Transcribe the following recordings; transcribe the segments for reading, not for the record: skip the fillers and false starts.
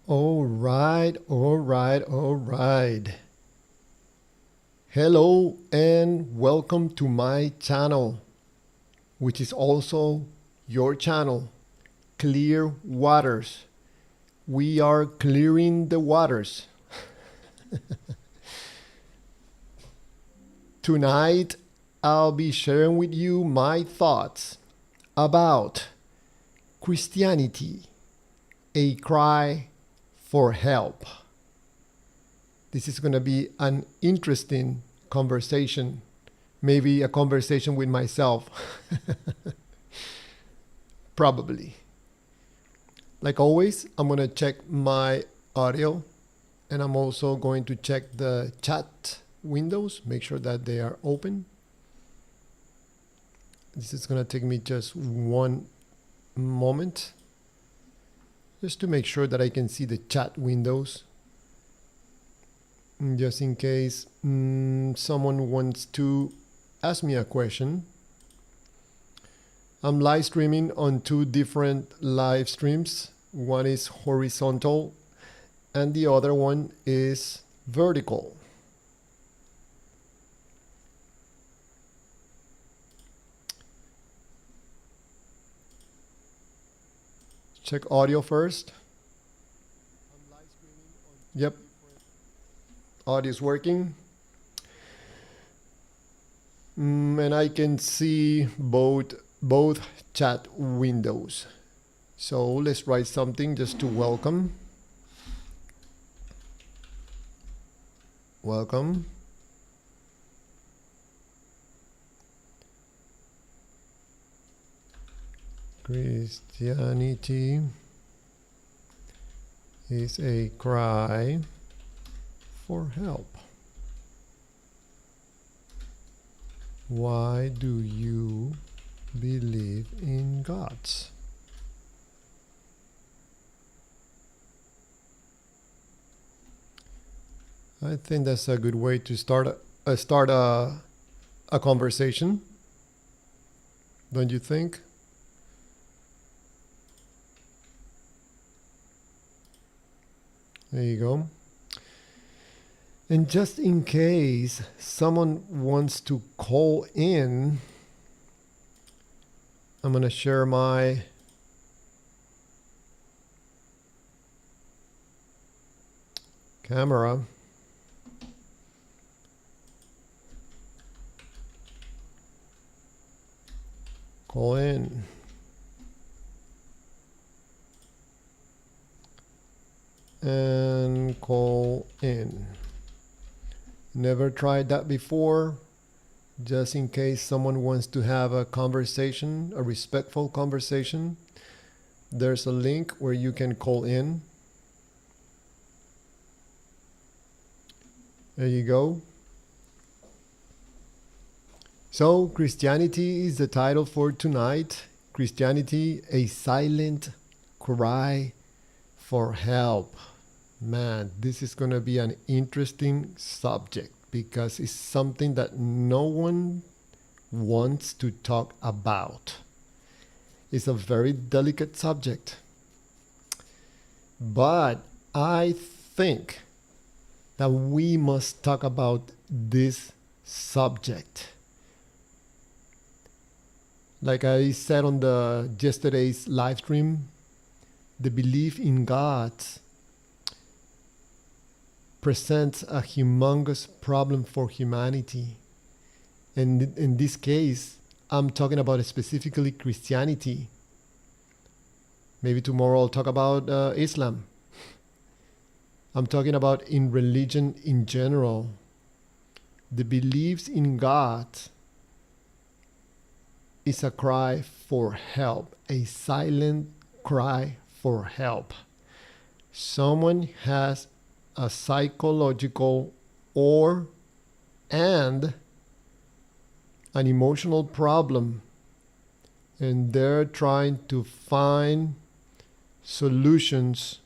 All right, all right, all right. Hello and welcome to my channel, which is also your channel, Clear Waters. We are clearing the waters. Tonight, I'll be sharing with you my thoughts about Christianity, a cry for help. This is going to be an interesting conversation, maybe a conversation with myself, probably. Like always, I'm going to check my audio and I'm also going to check the chat windows, make sure that they are open. This is going to take me just one moment just to make sure that I can see the chat windows. Just in case someone wants to ask me a question. I'm live streaming on two different live streams. One is horizontal and the other one is vertical. Check audio first. Yep. Audio is working. And I can see both chat windows. So let's write something just to welcome. Welcome. Christianity is a cry for help. Why do you believe in God? I think that's a good way to start a conversation. Don't you think? There you go. And just in case someone wants to call in, I'm going to share my camera. Call in. And call in. Never tried that before. Just in case someone wants to have a conversation, a respectful conversation, there's a link where you can call in. There you go. So Christianity is the title for tonight. Christianity, a silent cry for help. Man, this is going to be an interesting subject because it's something that no one wants to talk about. It's a very delicate subject. But I think that we must talk about this subject. Like I said on the yesterday's live stream, the belief in God presents a humongous problem for humanity. And in this case, I'm talking about specifically Christianity. Maybe tomorrow I'll talk about Islam. I'm talking about in religion in general. The beliefs in God is a cry for help, a silent cry for help. Someone has a psychological and an emotional problem, and they're trying to find solutions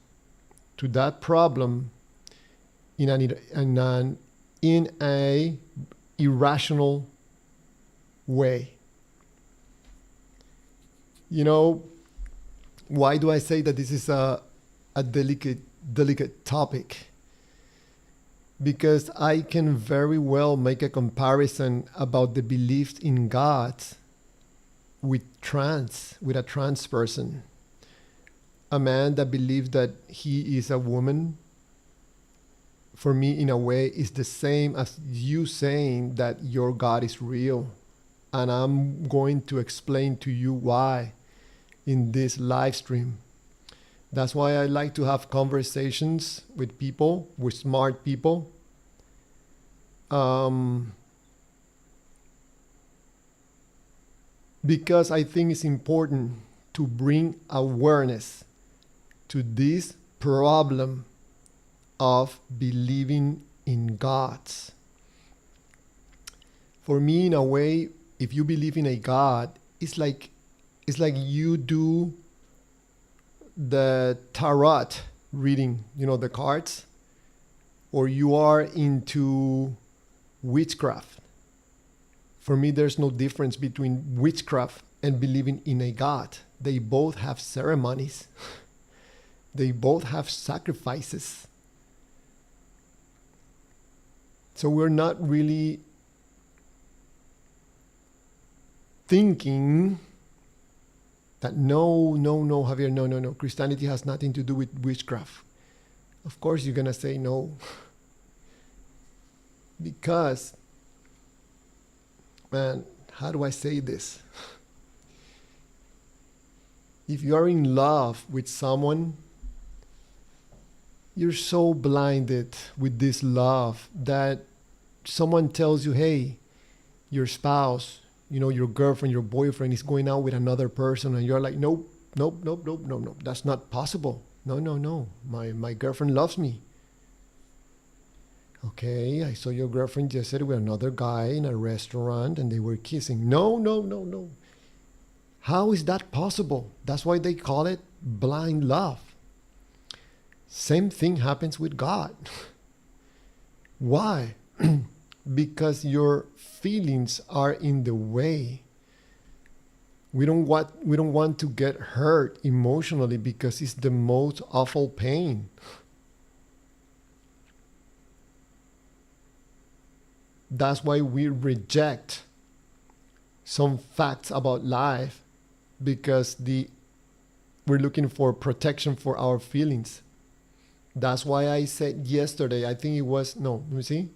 to that problem in an irrational way. You know, why do I say that this is a delicate delicate topic because I can very well make a comparison about the belief in God with a trans person. A man that believes that he is a woman, for me, in a way, is the same as you saying that your God is real. And I'm going to explain to you why in this live stream. That's why I like to have conversations with people, with smart people. Because I think it's important to bring awareness to this problem of believing in God. For me, in a way, if you believe in a God, it's like you do the tarot reading, the cards, or you are into witchcraft. For me, there's no difference between witchcraft and believing in a God. They both have ceremonies. They both have sacrifices. So we're not really thinking that no, Javier, no. Christianity has nothing to do with witchcraft. Of course you're going to say no. Because, man, how do I say this? If you are in love with someone, you're so blinded with this love that someone tells you, hey, your spouse, your girlfriend, your boyfriend is going out with another person, and you're like, nope, that's not possible. No, my girlfriend loves me. Okay, I saw your girlfriend yesterday with another guy in a restaurant and they were kissing. No. How is that possible? That's why they call it blind love. Same thing happens with God. Why? Because your feelings are in the way. We don't want to get hurt emotionally because it's the most awful pain. That's why we reject some facts about life, because we're looking for protection for our feelings. That's why I said yesterday, I think it was, no, let me see.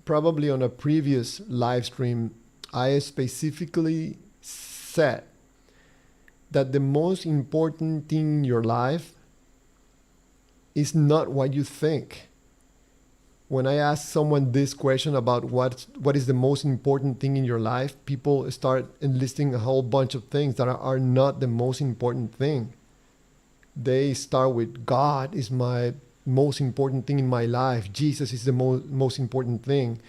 Probably on a previous live stream, I specifically said that the most important thing in your life is not what you think. When I ask someone this question about what is the most important thing in your life, people start enlisting a whole bunch of things that are not the most important thing. They start with, God is my most important thing in my life. Jesus is the most important thing.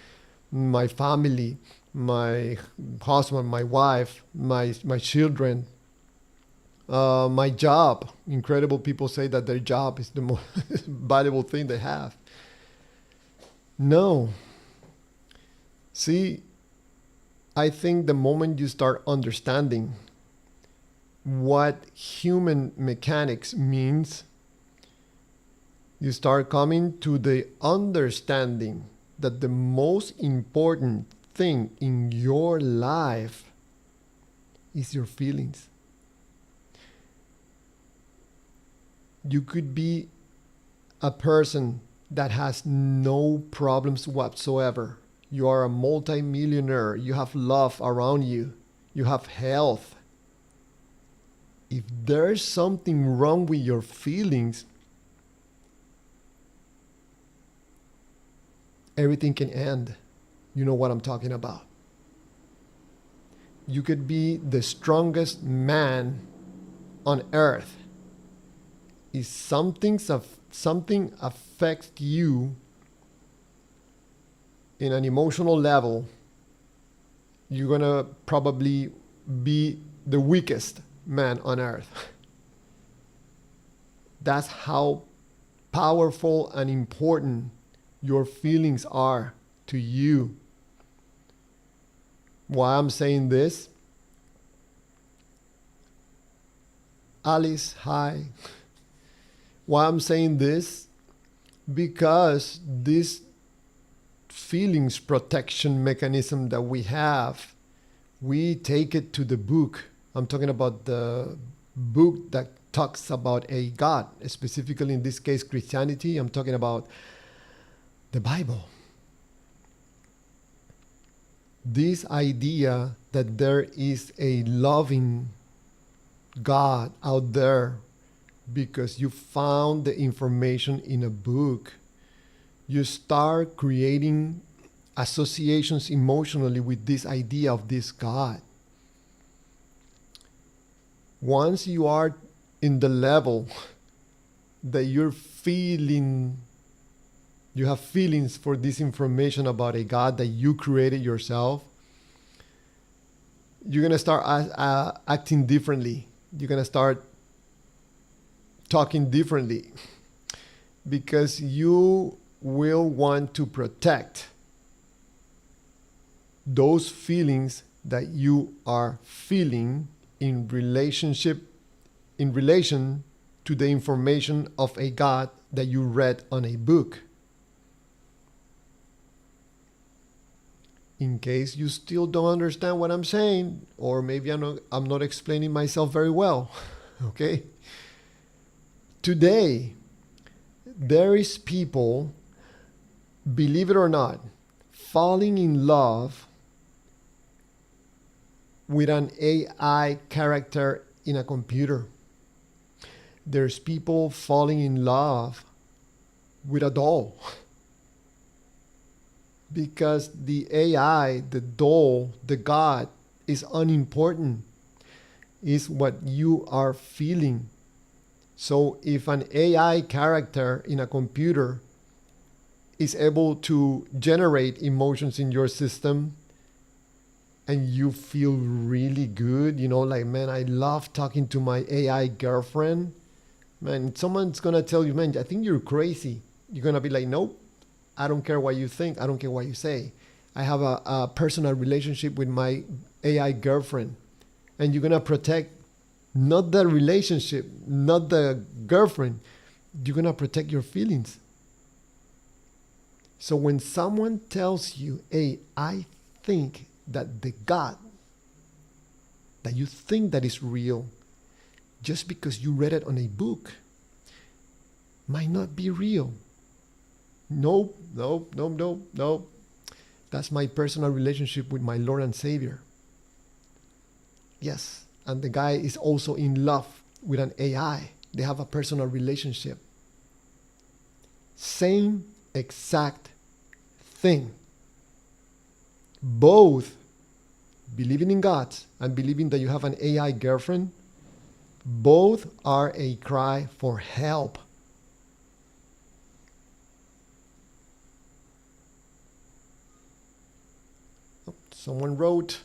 My family, my husband, my wife, my children, my job. Incredible people say that their job is the most valuable thing they have. No. See, I think the moment you start understanding what human mechanics means, you start coming to the understanding that the most important thing in your life is your feelings. You could be a person that has no problems whatsoever. You are a multi-millionaire. You have love around you. You have health. If there's something wrong with your feelings, everything can end. You know what I'm talking about. You could be the strongest man on earth. If something affects you in an emotional level, you're gonna probably be the weakest man on earth. That's how powerful and important your feelings are to you. Why I'm saying this? Alice, hi. Why I'm saying this? Because this feelings protection mechanism that we have, we take it to the book. I'm talking about the book that talks about a God, specifically in this case Christianity. I'm talking about the Bible. This idea that there is a loving God out there because you found the information in a book, you start creating associations emotionally with this idea of this God. Once you are in the level that you're feeling, you have feelings for this information about a God that you created yourself, you're going to start acting differently. You're going to start talking differently because you will want to protect those feelings that you are feeling in relation to the information of a God that you read on a book. In case you still don't understand what I'm saying, or maybe I'm not explaining myself very well, okay? Today, there is people, believe it or not, falling in love with an AI character in a computer. There's people falling in love with a doll. Because the AI, the doll, the God is unimportant. It's what you are feeling. So if an AI character in a computer is able to generate emotions in your system and you feel really good, like, man, I love talking to my AI girlfriend. Man, someone's going to tell you, man, I think you're crazy. You're going to be like, nope, I don't care what you think. I don't care what you say. I have a personal relationship with my AI girlfriend. And you're going to protect not the relationship, not the girlfriend. You're going to protect your feelings. So when someone tells you, hey, I think that the God that you think that is real, just because you read it on a book, might not be real. No. That's my personal relationship with my Lord and Savior. Yes. And the guy is also in love with an AI. They have a personal relationship. Same exact thing. Both believing in God and believing that you have an AI girlfriend, both are a cry for help. Someone wrote,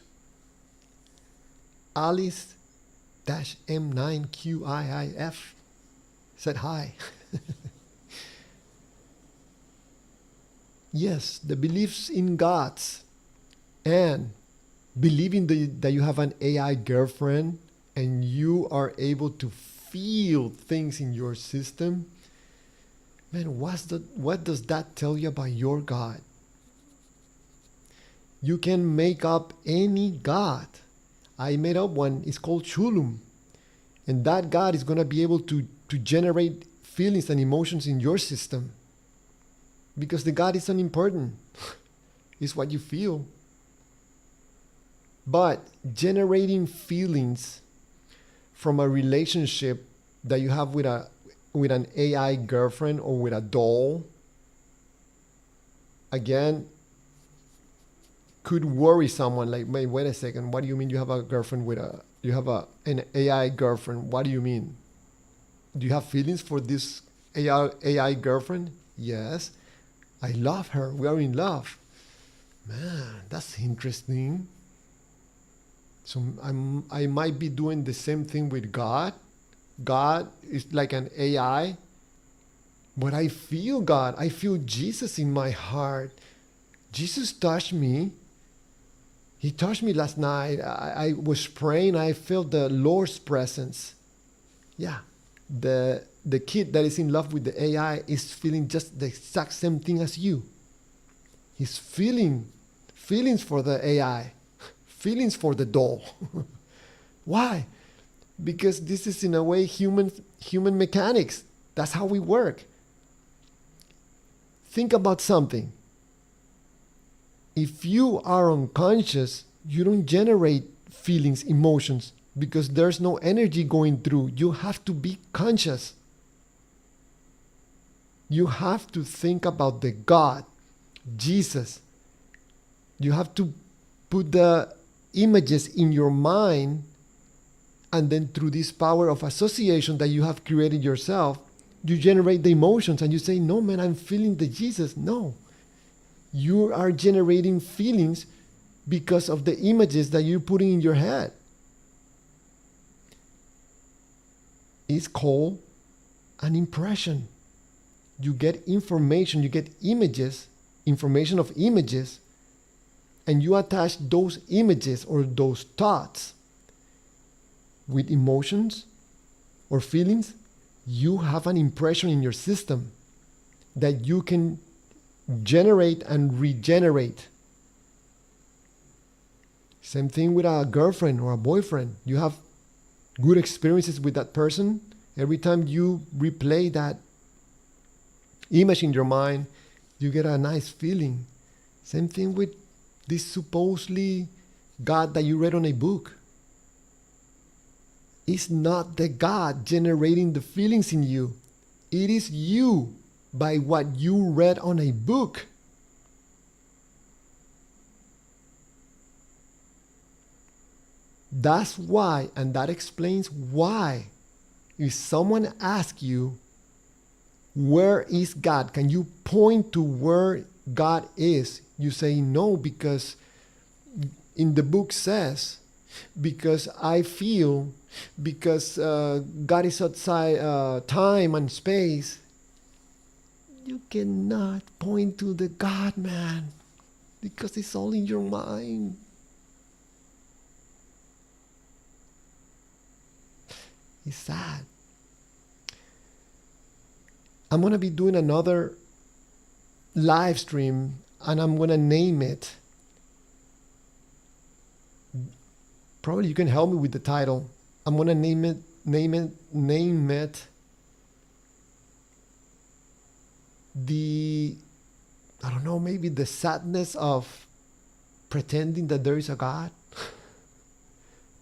Alice-M9QIIF said hi. Yes, the beliefs in God and believing that you have an AI girlfriend and you are able to feel things in your system, man, what does that tell you about your God? You can make up any God. I made up one. It's called Chulum. And that God is going to be able to generate feelings and emotions in your system. Because the God is unimportant. It's what you feel. But generating feelings from a relationship that you have with an AI girlfriend or with a doll, again, could worry someone like, wait a second, what do you mean you have a girlfriend an AI girlfriend? What do you mean? Do you have feelings for this AI girlfriend? Yes. I love her. We are in love. Man, that's interesting. So I might be doing the same thing with God. God is like an AI, but I feel God. I feel Jesus in my heart. Jesus touched me. He touched me last night. I was praying. I felt the Lord's presence. Yeah, the kid that is in love with the AI is feeling just the exact same thing as you. He's feeling feelings for the AI, feelings for the doll. Why? Because this is in a way human mechanics. That's how we work. Think about something. If you are unconscious, you don't generate feelings, emotions, because there's no energy going through. You have to be conscious. You have to think about the God, Jesus. You have to put the images in your mind, and then through this power of association that you have created yourself, you generate the emotions and you say, no, man, I'm feeling the Jesus. No. You are generating feelings because of the images that you're putting in your head. It's called an impression. You get information, you get images, information of images, and you attach those images or those thoughts with emotions or feelings. You have an impression in your system that you can generate and regenerate. Same thing with a girlfriend or a boyfriend. You have good experiences with that person. Every time you replay that image in your mind, you get a nice feeling. Same thing with this supposedly God that you read on a book. It's not the God generating the feelings in you. It is you by what you read on a book. That's why, and that explains why, if someone asks you, where is God? Can you point to where God is? You say no, because in the book says, because I feel, because God is outside time and space. You cannot point to the God, man, because it's all in your mind. It's sad. I'm going to be doing another live stream, and I'm going to name it. Probably you can help me with the title. I'm going to name it I don't know, maybe the sadness of pretending that there is a God.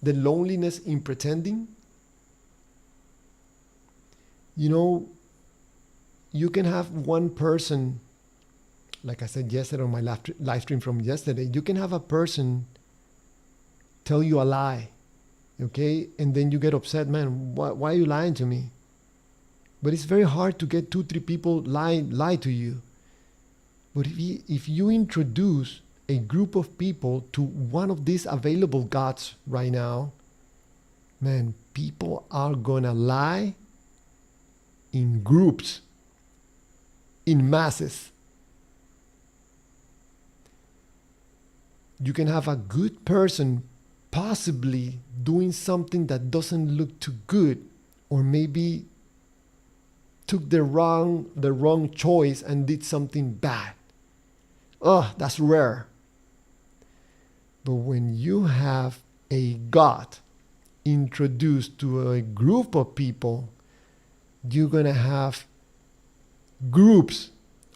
The loneliness in pretending. You know, you can have one person, like I said yesterday on my live stream from yesterday, you can have a person tell you a lie, okay? And then you get upset, man, why are you lying to me? But it's very hard to get 2-3 people lie to you. But if you introduce a group of people to one of these available gods right now, man, people are gonna lie in groups, in masses. You can have a good person possibly doing something that doesn't look too good, or maybe took the wrong choice and did something bad. Oh, that's rare. But when you have a God introduced to a group of people, you're gonna have groups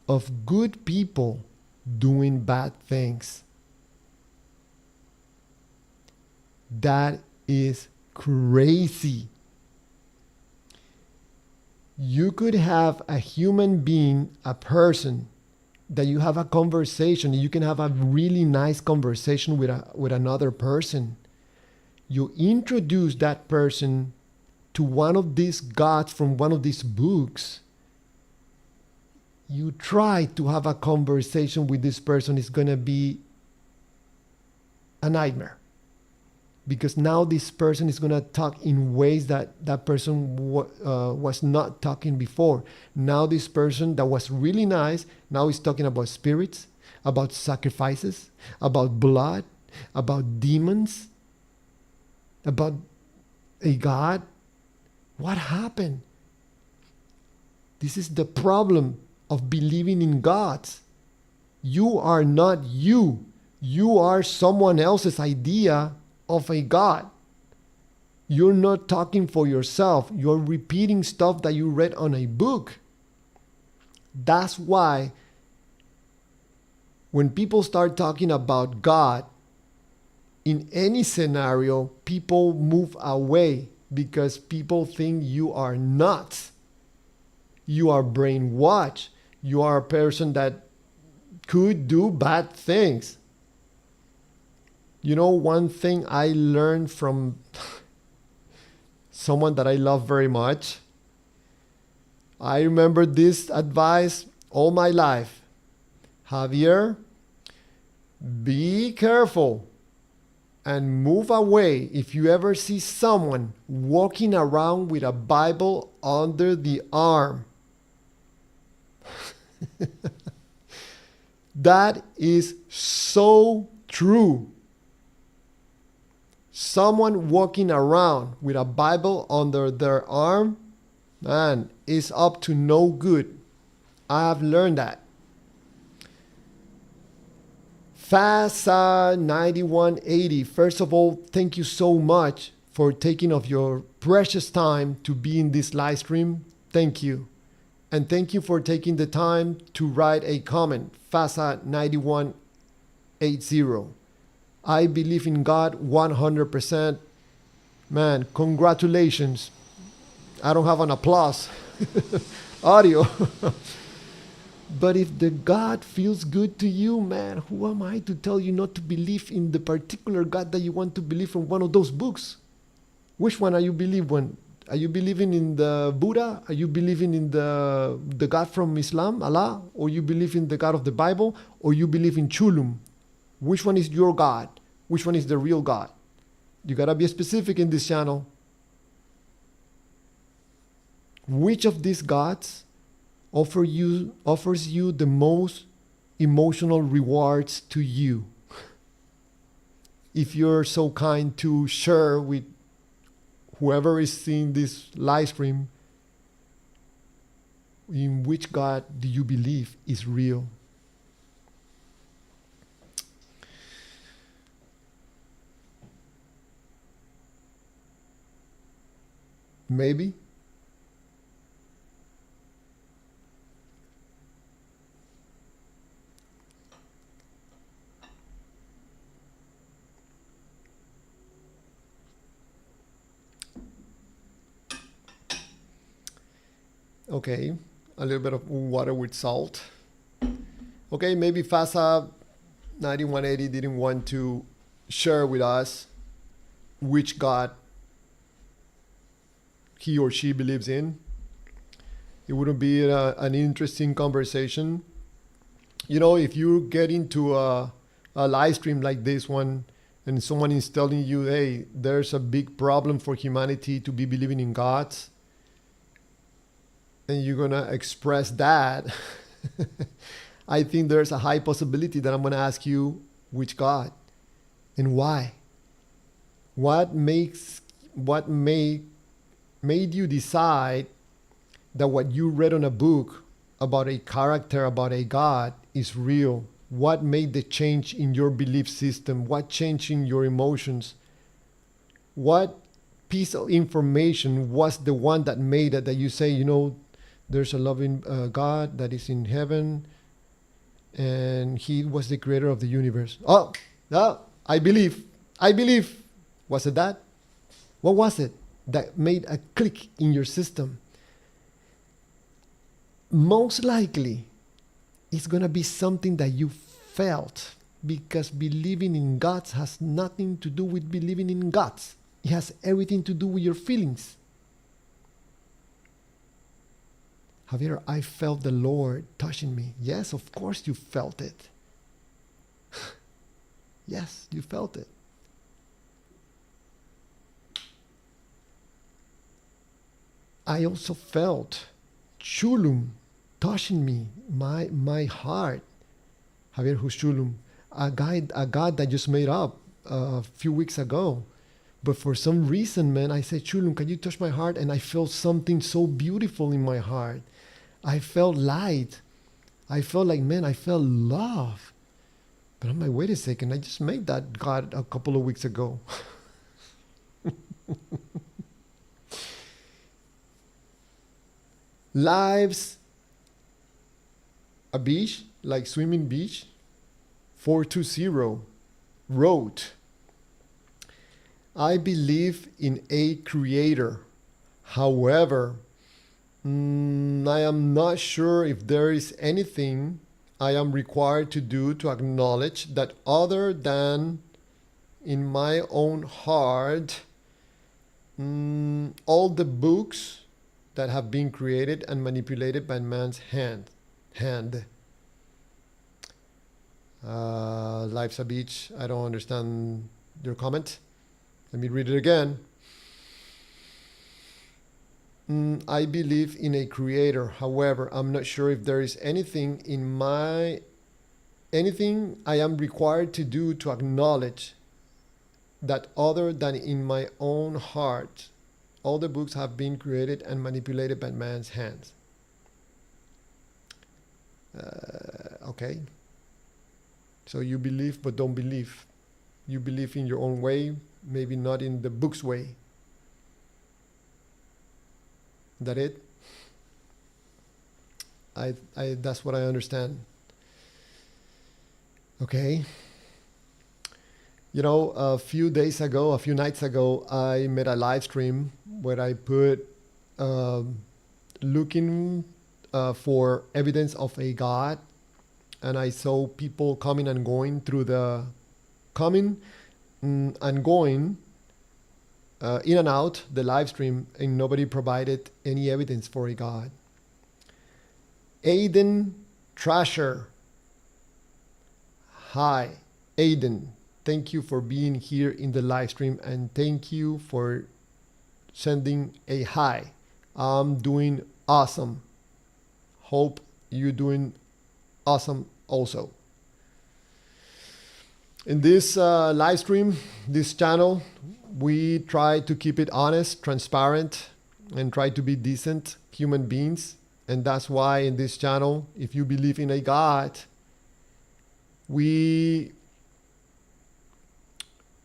of good people doing bad things. That is crazy. You could have a human being, a person, that you have a conversation. You can have a really nice conversation with another person. You introduce that person to one of these gods from one of these books. You try to have a conversation with this person, it's going to be a nightmare. Because now this person is going to talk in ways that that person was not talking before. Now this person that was really nice, now is talking about spirits, about sacrifices, about blood, about demons, about a God. What happened? This is the problem of believing in God. You are not you. You are someone else's idea of a God. You're not talking for yourself. You're repeating stuff that you read on a book. That's why when people start talking about God, in any scenario, people move away because people think you are nuts. You are brainwashed. You are a person that could do bad things. You know, one thing I learned from someone that I love very much. I remember this advice all my life. Javier, be careful and move away if you ever see someone walking around with a Bible under the arm. That is so true. Someone walking around with a Bible under their arm, man, is up to no good. I have learned that. FASA 9180, first of all, thank you so much for taking of your precious time to be in this live stream. Thank you. And thank you for taking the time to write a comment, FASA 9180. I believe in God 100%. Man, congratulations. I don't have an applause audio. But if the God feels good to you, man, who am I to tell you not to believe in the particular God that you want to believe from one of those books? Which one are you believing? Are you believing in the Buddha? Are you believing in the God from Islam, Allah? Or you believe in the God of the Bible? Or you believe in Chulum? Which one is your God? Which one is the real God? You gotta be specific in this channel. Which of these gods offers you the most emotional rewards to you? If you're so kind to share with whoever is seeing this live stream, in which God do you believe is real? Maybe. Okay, a little bit of water with salt. Okay, maybe FASA 9180 didn't want to share with us which God he or she believes in. It wouldn't be an interesting conversation. You know, if you get into a live stream like this one and someone is telling you, hey, there's a big problem for humanity to be believing in God, and you're going to express that, I think there's a high possibility that I'm going to ask you which God and why. What made you decide that what you read on a book about a character, about a God, is real? What made the change in your belief system? What changed in your emotions? What piece of information was the one that made it that you say, you know, there's a loving God that is in heaven and he was the creator of the universe? Oh, I believe. Was it that? What was it that made a click in your system? Most likely, it's going to be something that you felt, because believing in God has nothing to do with believing in God. It has everything to do with your feelings. Javier, I felt the Lord touching me. Yes, of course you felt it. Yes, you felt it. I also felt Chulum touching me, my heart. Javier, who's Chulum? A God that just made up a few weeks ago. But for some reason, man, I said, Chulum, can you touch my heart? And I felt something so beautiful in my heart. I felt light. I felt like, man, I felt love. But I'm like, wait a second, I just made that God a couple of weeks ago. Lives a beach, like swimming beach, 420 wrote, I believe in a creator. However, I am not sure if there is anything I am required to do to acknowledge that other than in my own heart, all the books that have been created and manipulated by man's hand. Life's a beach. I don't understand your comment. Let me read it again. I believe in a creator. However, I'm not sure if there is anything I am required to do to acknowledge that other than in my own heart, all the books have been created and manipulated by man's hands. Okay. So you believe but don't believe. You believe in your own way, maybe not in the book's way. That it? I that's what I understand. Okay. You know, a few nights ago, I made a live stream where I put looking for evidence of a God, and I saw people coming and going through the coming and going in and out the live stream, and nobody provided any evidence for a God. Aiden Trasher. Hi, Aiden. Thank you for being here in the live stream, and thank you for sending a hi. I'm doing awesome. Hope you're doing awesome also. In this live stream, this channel, we try to keep it honest, transparent, and try to be decent human beings. And that's why in this channel, if you believe in a God, we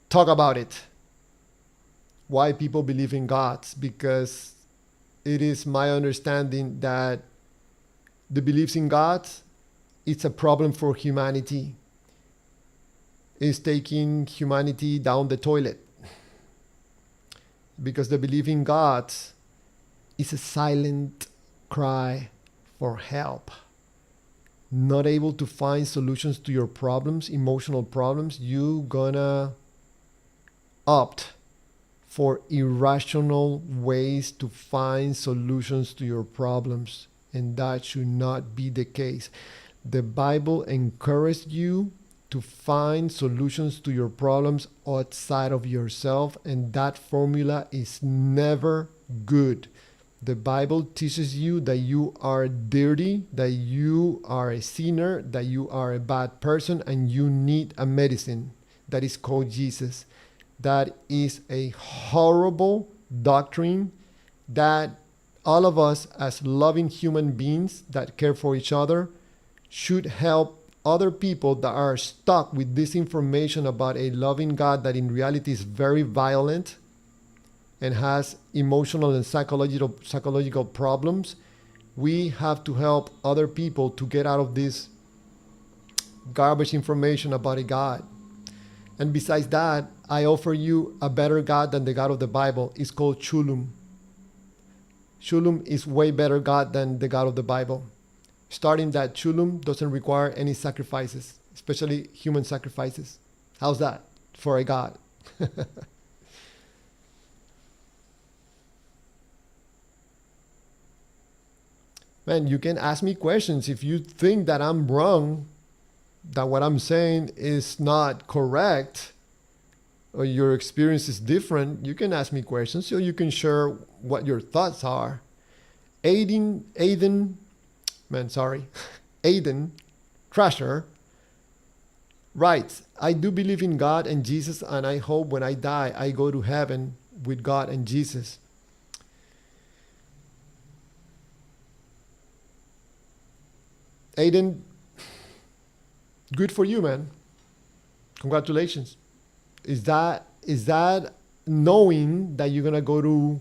talk about it. Why people believe in gods? Because it is my understanding that the beliefs in God, it's a problem for humanity. It's taking humanity down the toilet. Because the belief in God is a silent cry for help. Not able to find solutions to your problems, emotional problems, you gonna opt for irrational ways to find solutions to your problems. And that should not be the case. The Bible encourages you to find solutions to your problems outside of yourself, and that formula is never good. The Bible teaches you that you are dirty, that you are a sinner, that you are a bad person, and you need a medicine that is called Jesus. That is a horrible doctrine that all of us as loving human beings that care for each other should help other people that are stuck with this information about a loving God that in reality is very violent and has emotional and psychological problems. We have to help other people to get out of this garbage information about a God. And besides that, I offer you a better God than the God of the Bible. It's called Shulam. Shulam is way better God than the God of the Bible. Starting that Shulam doesn't require any sacrifices, especially human sacrifices. How's that for a God? Man, you can ask me questions if you think that I'm wrong, that what I'm saying is not correct, or your experience is different. You can ask me questions so you can share what your thoughts are. Aiden Trasher writes, I do believe in God and Jesus, and I hope when I die, I go to heaven with God and Jesus. Aiden, good for you, man. Congratulations. Is that knowing that you're gonna go to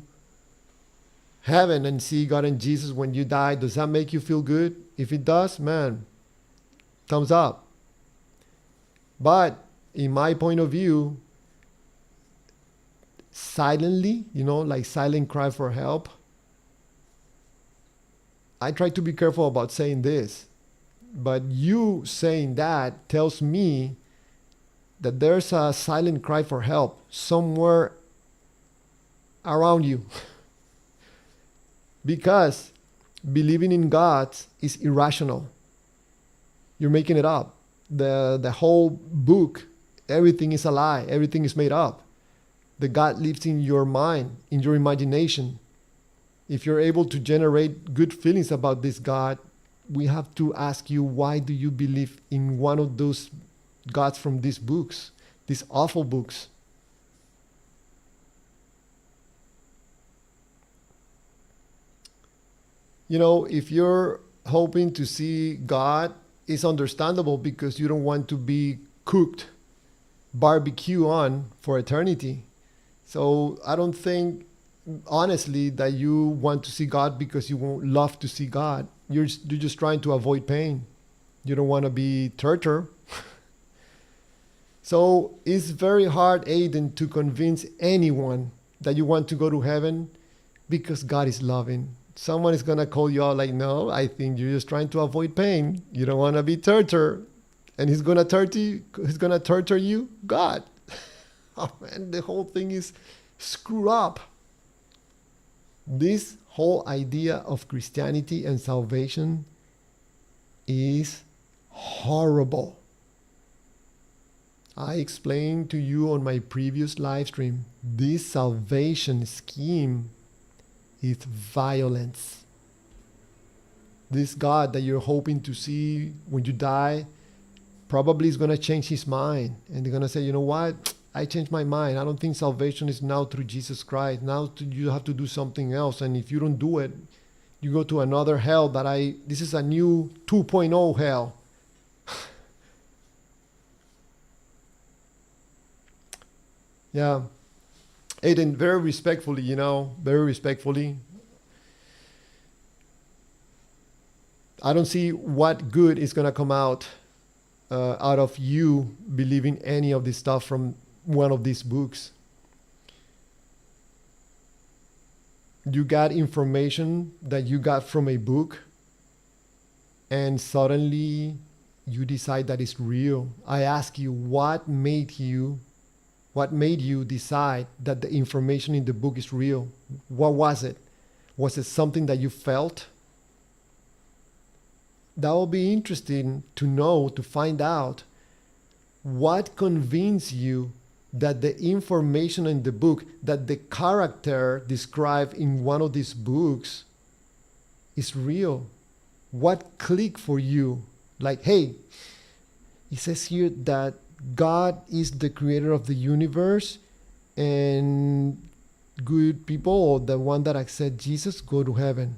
heaven and see God and Jesus when you die? Does that make you feel good? If it does, man, thumbs up. But in my point of view, silently, like silent cry for help, I try to be careful about saying this, but you saying that tells me that there's a silent cry for help somewhere around you. Because believing in God is irrational. You're making it up. The whole book, everything is a lie. Everything is made up. The God lives in your mind, in your imagination. If you're able to generate good feelings about this God, we have to ask you, why do you believe in one of those gods from these books, these awful books? If you're hoping to see God, it's understandable because you don't want to be cooked, barbecue on for eternity. So I don't think, honestly, that you want to see God because you won't love to see God. You're just trying to avoid pain. You don't want to be tortured. So it's very hard, Aiden, to convince anyone that you want to go to heaven because God is loving. Someone is going to call you out like, no, I think you're just trying to avoid pain. You don't want to be tortured. And he's going to torture you, God. Oh man, the whole thing is screwed up. This whole idea of Christianity and salvation is horrible. I explained to you on my previous live stream, this salvation scheme is violence. This God that you're hoping to see when you die probably is going to change his mind. And they're going to say, you know what? I changed my mind. I don't think salvation is now through Jesus Christ. Now you have to do something else. And if you don't do it, you go to another hell this is a new 2.0 hell. Yeah. Aiden, very respectfully, very respectfully, I don't see what good is going to come out of you believing any of this stuff from one of these books. You got information that you got from a book, and suddenly you decide that it's real. I ask you, what made you decide that the information in the book is real? What was it? Was it something that you felt? That will be interesting to know, to find out what convinced you that the information in the book, that the character described in one of these books is real. What clicked for you? Like, hey, it says here that God is the creator of the universe, and good people, or the one that accept Jesus, go to heaven.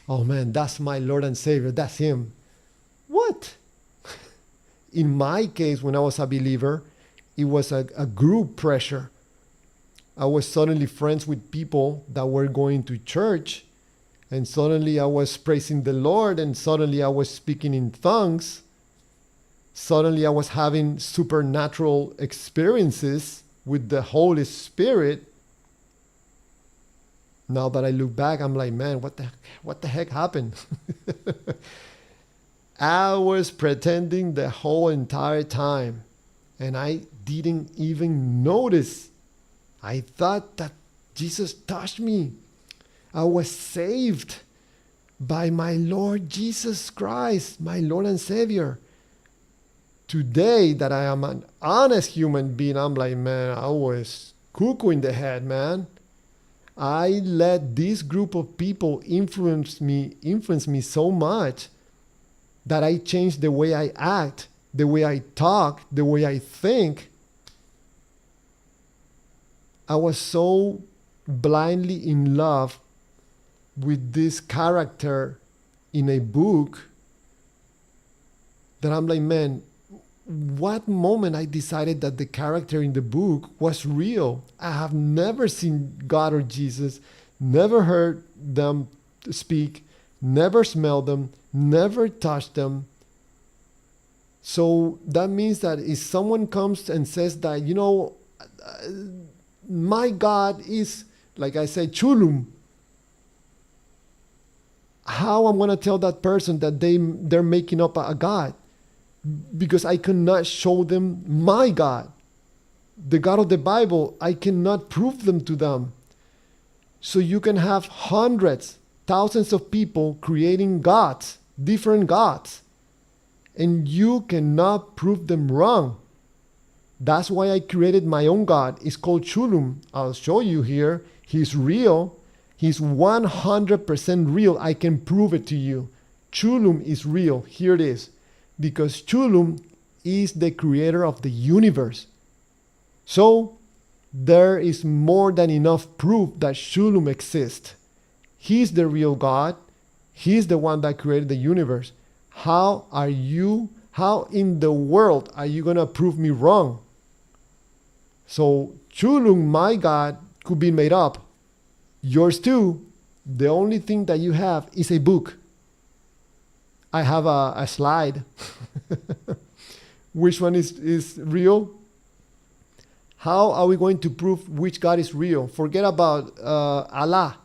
Oh man, that's my Lord and Savior. That's him. What? In my case, when I was a believer, it was a group pressure. I was suddenly friends with people that were going to church, and suddenly I was praising the Lord, and suddenly I was speaking in tongues. Suddenly I was having supernatural experiences with the Holy Spirit. Now that I look back, I'm like, man, what the heck happened? I was pretending the whole entire time, and I didn't even notice. I thought that Jesus touched me. I was saved by my Lord Jesus Christ, my Lord and Savior. Today that I am an honest human being, I'm like, man, I was cuckoo in the head, man. I let this group of people influence me so much that I changed the way I act, the way I talk, the way I think. I was so blindly in love with this character in a book that I'm like, man, what moment I decided that the character in the book was real? I have never seen God or Jesus, never heard them speak, never smelled them, never touched them. So that means that if someone comes and says that, my God is, like I say, Chulum, how I'm going to tell that person that they're making up a God? Because I cannot show them my God. The God of the Bible, I cannot prove them to them. So you can have hundreds, thousands of people creating gods, different gods, and you cannot prove them wrong. That's why I created my own God. It's called Chulum. I'll show you here. He's real. He's 100% real. I can prove it to you. Chulum is real. Here it is. Because Chulum is the creator of the universe. So there is more than enough proof that Chulum exists. He's the real God. He's the one that created the universe. How in the world are you going to prove me wrong? So Chulum, my God, could be made up. Yours too. The only thing that you have is a book. I have a slide. Which one is real? How are we going to prove which God is real? Forget about Allah.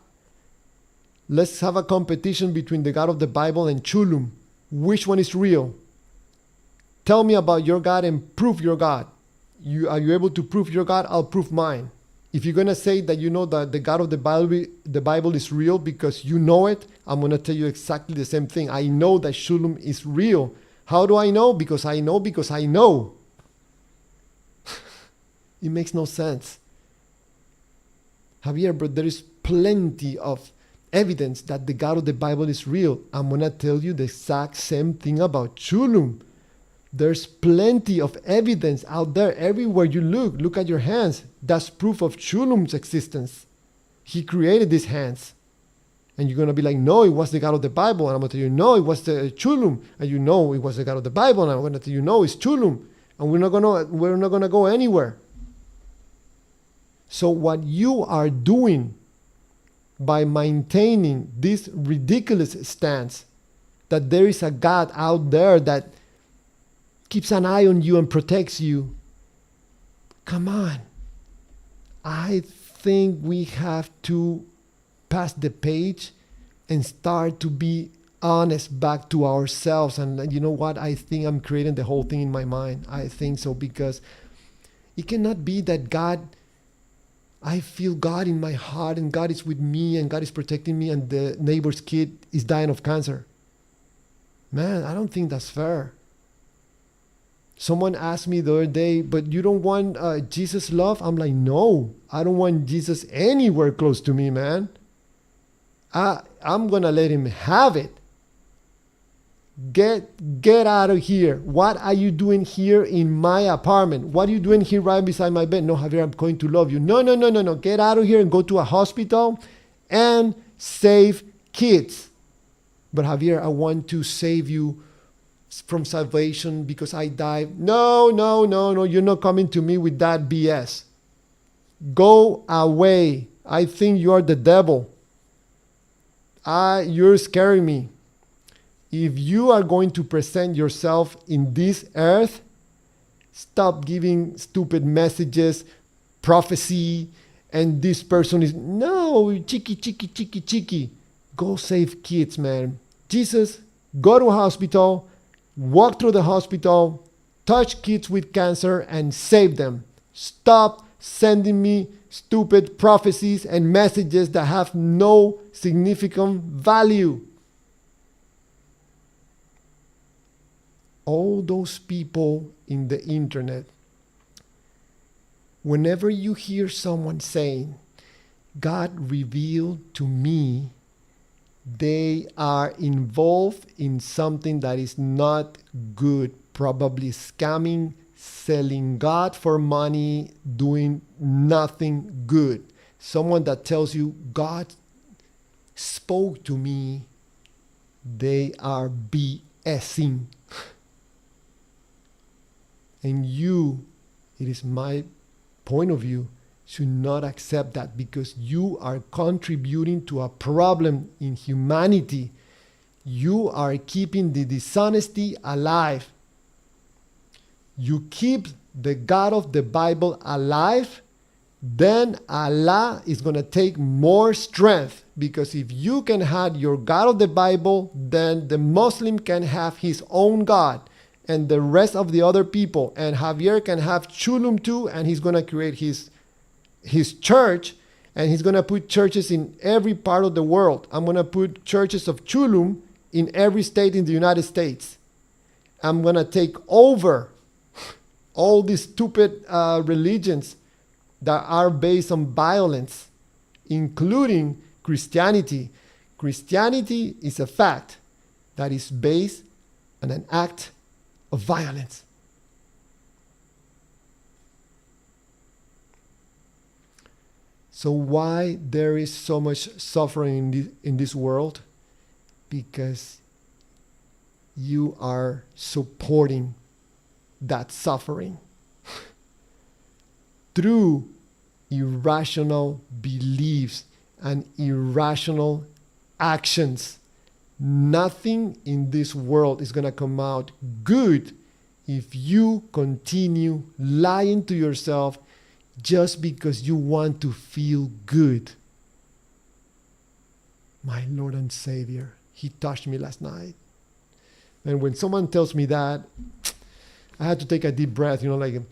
Let's have a competition between the God of the Bible and Chulum. Which one is real? Tell me about your God and prove your God. Are you able to prove your God? I'll prove mine. If you're going to say that you know that the God of the Bible is real because you know it, I'm going to tell you exactly the same thing. I know that Chulum is real. How do I know? Because I know. It makes no sense. Javier, but there is plenty of evidence that the God of the Bible is real. I'm going to tell you the exact same thing about Chulum. There's plenty of evidence out there everywhere you look. Look at your hands. That's proof of Chulum's existence. He created these hands. And you're going to be like, no, it was the God of the Bible. And I'm going to tell you, no, it was the Chulum. And you know it was the God of the Bible. And I'm going to tell you, no, it's Chulum. And we're not going to go anywhere. So what you are doing by maintaining this ridiculous stance that there is a God out there that keeps an eye on you and protects you. Come on. I think we have to pass the page and start to be honest back to ourselves. And you know what? I think I'm creating the whole thing in my mind. I think so, because it cannot be that I feel God in my heart and God is with me and God is protecting me and the neighbor's kid is dying of cancer. Man, I don't think that's fair. Someone asked me the other day, but you don't want Jesus' love? I'm like, no, I don't want Jesus anywhere close to me, man. I'm going to let him have it. Get out of here. What are you doing here in my apartment? What are you doing here right beside my bed? No, Javier, I'm going to love you. No. Get out of here and go to a hospital and save kids. But Javier, I want to save you from salvation because I died. No. You're not coming to me with that BS. Go away. I think you are the devil. You're scaring me. If you are going to present yourself in this earth, stop giving stupid messages, prophecy, and this person is, no, cheeky. Go save kids, man. Jesus, go to a hospital, walk through the hospital, touch kids with cancer, and save them. Stop sending me stupid prophecies and messages that have no significant value. All those people in the internet, whenever you hear someone saying, God revealed to me, they are involved in something that is not good, probably scamming, selling God for money, doing nothing good. Someone that tells you, God spoke to me, they are BSing. And you, it is my point of view, should not accept that, because you are contributing to a problem in humanity. You are keeping the dishonesty alive. You keep the God of the Bible alive, then Allah is going to take more strength. Because if you can have your God of the Bible, then the Muslim can have his own God, and the rest of the other people. And Javier can have Chulum too, and he's going to create his church, and he's going to put churches in every part of the world. I'm going to put churches of Chulum in every state in the United States. I'm going to take over all these stupid religions that are based on violence, including Christianity. Christianity is a fact that is based on an act of violence. So why there is so much suffering in this world? Because you are supporting that suffering through irrational beliefs and irrational actions. Nothing in this world is going to come out good if you continue lying to yourself just because you want to feel good. My Lord and Savior, He touched me last night. And when someone tells me that, I had to take a deep breath, like,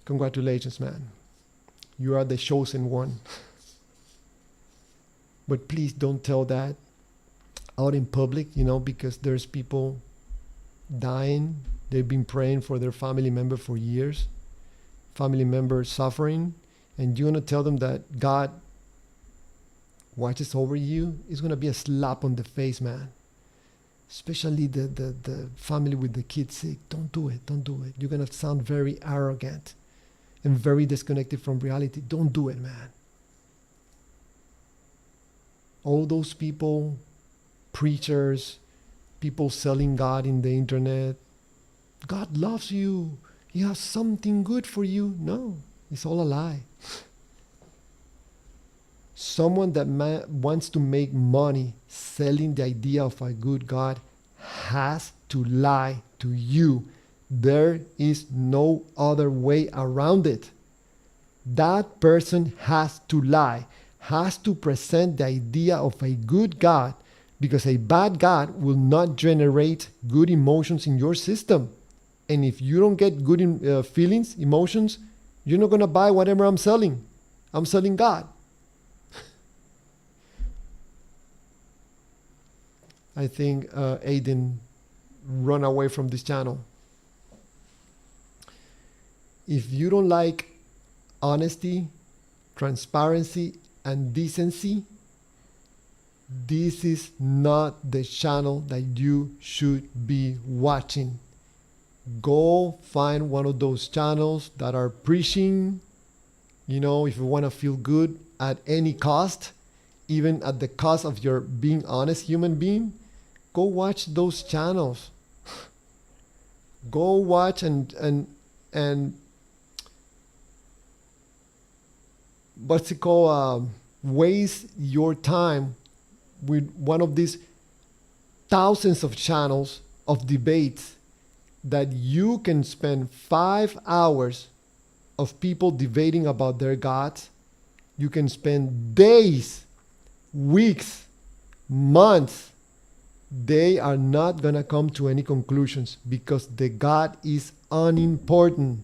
congratulations, man. You are the chosen one. But please don't tell that out in public, because there's people dying. They've been praying for their family member for years. Family member suffering. And you're going to tell them that God watches over you. It's going to be a slap on the face, man. Especially the family with the kids sick. Don't do it. Don't do it. You're going to sound very arrogant and very disconnected from reality. Don't do it, man. All those people, preachers, people selling God in the internet. God loves you. He has something good for you. No, it's all a lie. Someone that wants to make money selling the idea of a good God has to lie to you. There is no other way around it. That person has to lie, has to present the idea of a good God, because a bad God will not generate good emotions in your system. And if you don't get good feelings, emotions, you're not going to buy whatever I'm selling. I'm selling God. I think Aiden run away from this channel. If you don't like honesty, transparency, and decency, this is not the channel that you should be watching. Go find one of those channels that are preaching, if you want to feel good at any cost, even at the cost of your being honest human being. Go watch those channels. Go watch and what's it called? Waste your time with one of these thousands of channels of debates that you can spend 5 hours of people debating about their gods. You can spend days, weeks, months. They are not going to come to any conclusions, because the God is unimportant.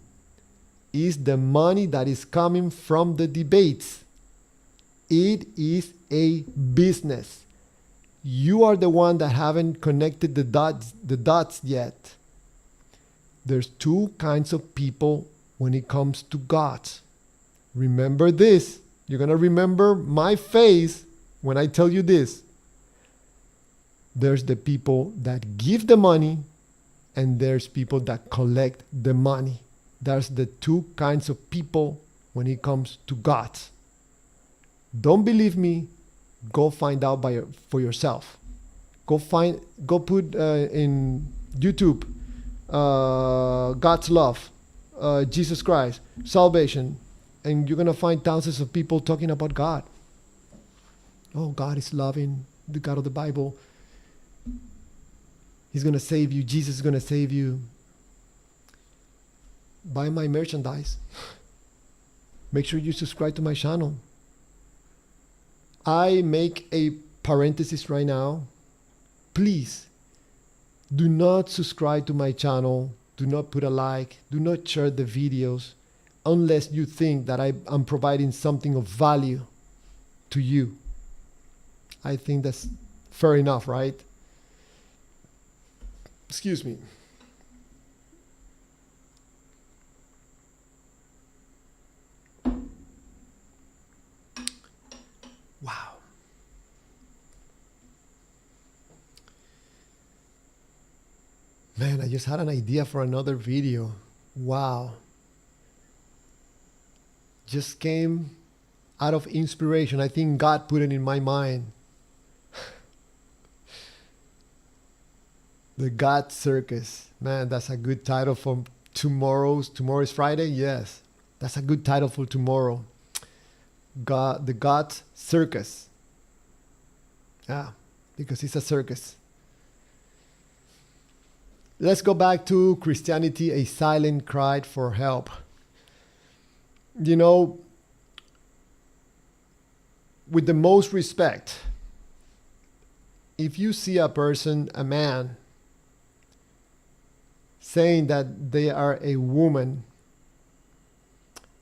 It's the money that is coming from the debates. It is a business. You are the one that haven't connected the dots yet. There's two kinds of people when it comes to God. Remember this. You're going to remember my face when I tell you this. There's the people that give the money, and there's people that collect the money. There's the two kinds of people when it comes to God. Don't believe me? Go find out for yourself. Go put in YouTube God's love, Jesus Christ, salvation, and you're gonna find thousands of people talking about God. Oh, God is loving, the God of the Bible. He's gonna save you. Jesus is gonna save you. Buy my merchandise. Make sure you subscribe to my channel. I make a parenthesis right now. Please do not subscribe to my channel. Do not put a like. Do not share the videos unless you think that I'm providing something of value to you. I think that's fair enough, right? Excuse me. Wow. Man, I just had an idea for another video. Wow. Just came out of inspiration. I think God put it in my mind. The God Circus. Man, that's a good title for tomorrow's. Tomorrow is Friday? Yes. That's a good title for tomorrow. The God Circus. Yeah, because it's a circus. Let's go back to Christianity, a silent cry for help. You know, with the most respect, if you see a person, a man, saying that they are a woman,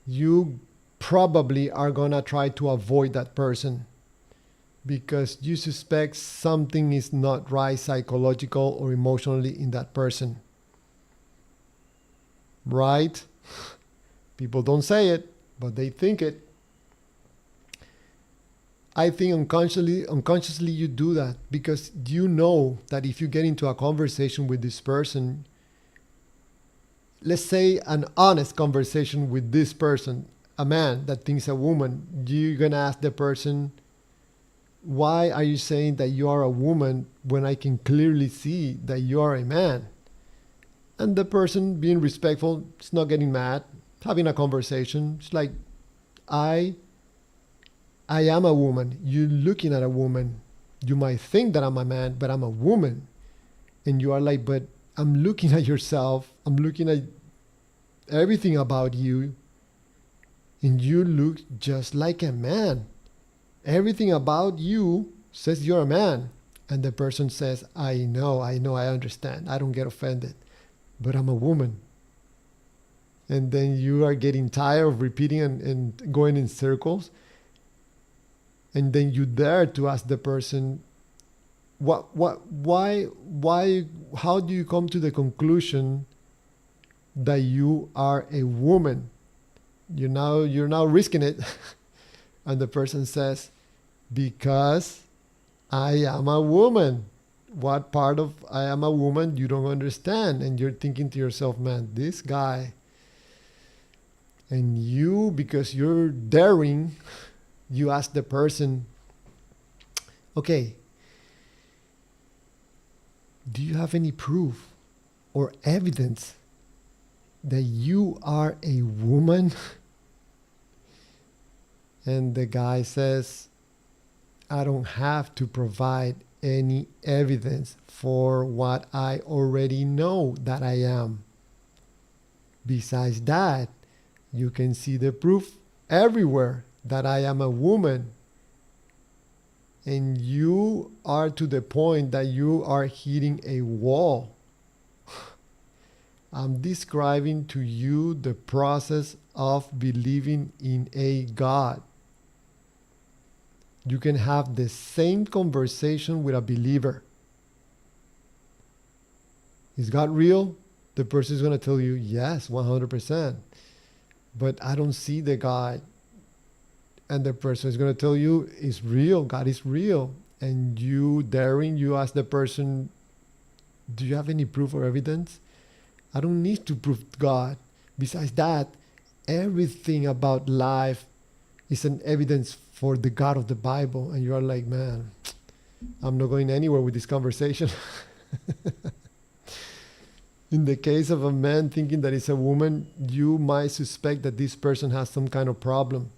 you probably are gonna try to avoid that person because you suspect something is not right psychological or emotionally in that person. Right? People don't say it, but they think it. I think unconsciously you do that because you know that if you get into a conversation with this person, let's say an honest conversation with this person, a man that thinks a woman, you're gonna ask the person, why are you saying that you are a woman when I can clearly see that you are a man? And the person being respectful, it's not getting mad, having a conversation. It's like, I am a woman. You're looking at a woman. You might think that I'm a man, but I'm a woman. And you are like, but I'm looking at yourself. I'm looking at everything about you. And you look just like a man. Everything about you says you're a man. And the person says, I know, I understand. I don't get offended. But I'm a woman. And then you are getting tired of repeating and going in circles. And then you dare to ask the person, why, how do you come to the conclusion that you are a woman? You're now risking it. And the person says, because I am a woman. What part of I am a woman you don't understand? And you're thinking to yourself, man, this guy. And you, because you're daring, you ask the person, okay, do you have any proof or evidence that you are a woman? And the guy says, I don't have to provide any evidence for what I already know that I am. Besides that, you can see the proof everywhere that I am a woman. And you are to the point that you are hitting a wall. I'm describing to you the process of believing in a God. You can have the same conversation with a believer. Is God real? The person is going to tell you, yes, 100%. But I don't see the God. And the person is going to tell you, it's real. God is real. And you ask the person, do you have any proof or evidence? I don't need to prove God. Besides that, everything about life is an evidence for the God of the Bible. And you are like, man, I'm not going anywhere with this conversation. In the case of a man thinking that it's a woman, you might suspect that this person has some kind of problem.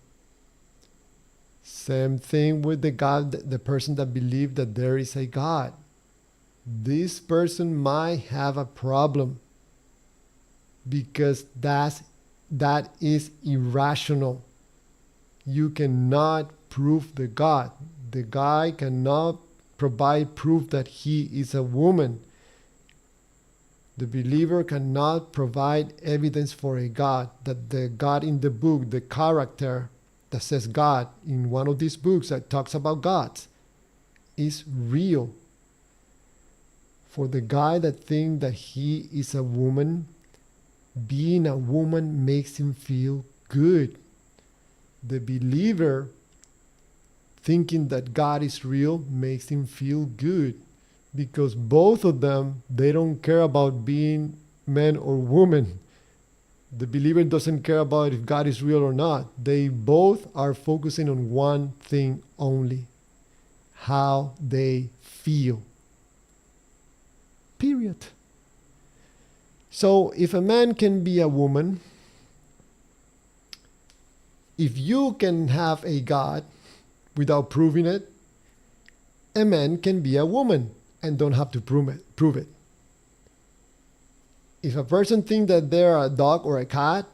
Same thing with the God, the person that believes that there is a God. This person might have a problem because that is irrational. You cannot prove the God. The guy cannot provide proof that he is a woman. The believer cannot provide evidence for a God, that the God in the book, the character that says God in one of these books that talks about gods, is real. For the guy that thinks that he is a woman, being a woman makes him feel good. The believer thinking that God is real makes him feel good, because both of them, they don't care about being man or woman. The believer doesn't care about if God is real or not. They both are focusing on one thing only: how they feel. Period. So if a man can be a woman, if you can have a God without proving it, a man can be a woman and don't have to prove it. If a person thinks that they're a dog or a cat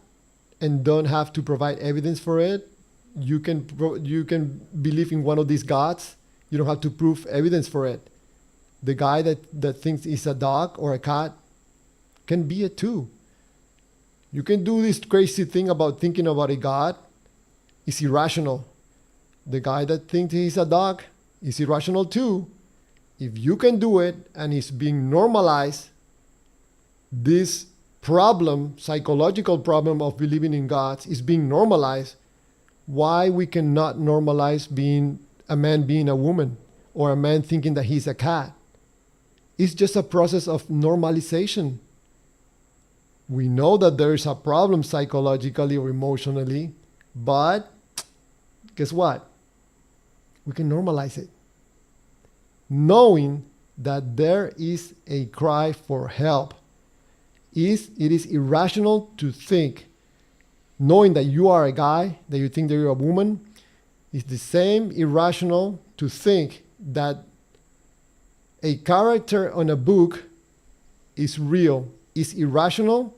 and don't have to provide evidence for it, you can believe in one of these gods. You don't have to prove evidence for it. The guy that thinks he's a dog or a cat can be it too. You can do this crazy thing about thinking about a God. It's irrational. The guy that thinks he's a dog is irrational too. If you can do it and it's being normalized, this problem, psychological problem of believing in gods, is being normalized, why we cannot normalize being a man being a woman, or a man thinking that he's a cat? It's just a process of normalization. We know that there is a problem psychologically or emotionally, but guess what? We can normalize it, knowing that there is a cry for help. It is irrational to think, knowing that you are a guy, that you think that you're a woman. It's the same irrational to think that a character on a book is real. It's irrational,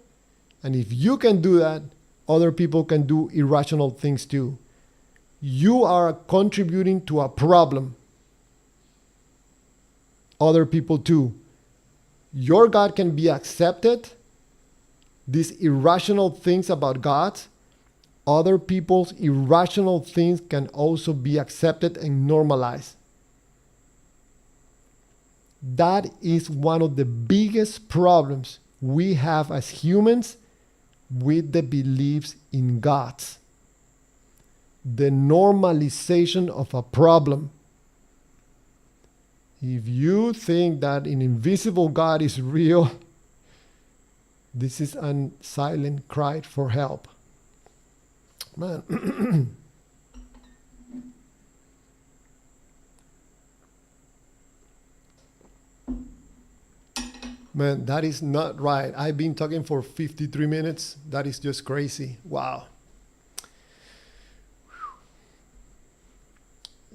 and if you can do that, other people can do irrational things too. You are contributing to a problem. Other people too. Your God can be accepted. These irrational things about God, other people's irrational things can also be accepted and normalized. That is one of the biggest problems we have as humans with the beliefs in gods. The normalization of a problem. If you think that an invisible God is real, this is a silent cry for help. Man. Man, that is not right. I've been talking for 53 minutes. That is just crazy. Wow.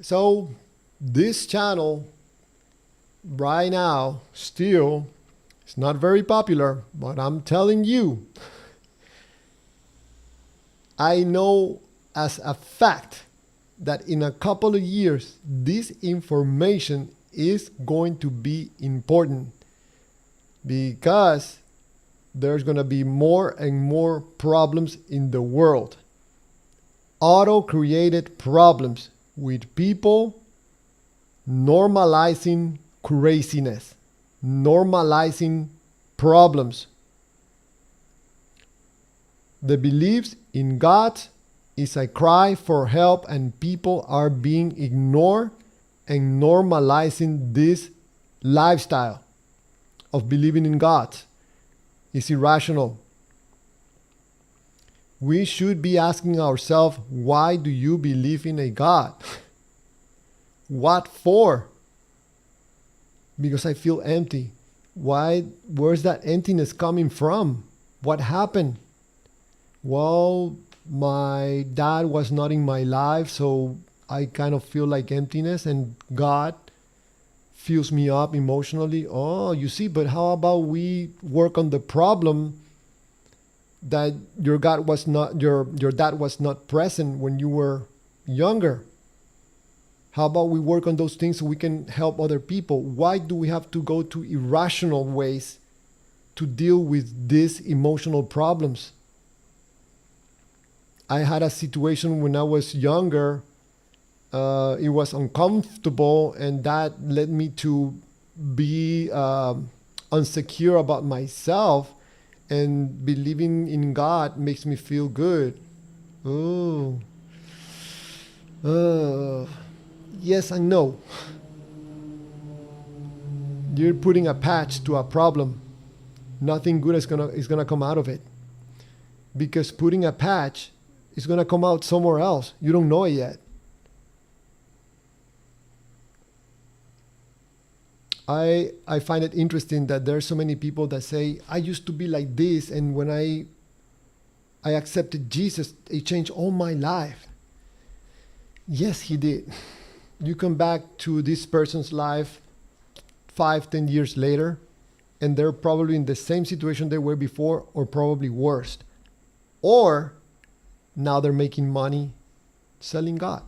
So, this channel right now still is not very popular, but I'm telling you, I know as a fact that in a couple of years, this information is going to be important, because there's going to be more and more problems in the world. Auto-created problems with people normalizing craziness, normalizing problems. The beliefs in God is a cry for help, and people are being ignored and normalizing this lifestyle of believing in God. It's irrational. We should be asking ourselves, why do you believe in a God? What for? Because I feel empty. Where's that emptiness coming from? What happened? Well, my dad was not in my life, so I kind of feel like emptiness, and God fills me up emotionally. Oh, you see, but how about we work on the problem that your dad was not present when you were younger? How about we work on those things so we can help other people? Why do we have to go to irrational ways to deal with these emotional problems? I had a situation when I was younger. It was uncomfortable, and that led me to be unsecure about myself. And believing in God makes me feel good. Oh, yes, I know. You're putting a patch to a problem. Nothing good is gonna come out of it, because putting a patch is gonna come out somewhere else. You don't know it yet. I find it interesting that there are so many people that say, I used to be like this, and when I accepted Jesus, it changed all my life. Yes, he did. You come back to this person's life 5, 10 years later, and they're probably in the same situation they were before, or probably worse. Or now they're making money selling God.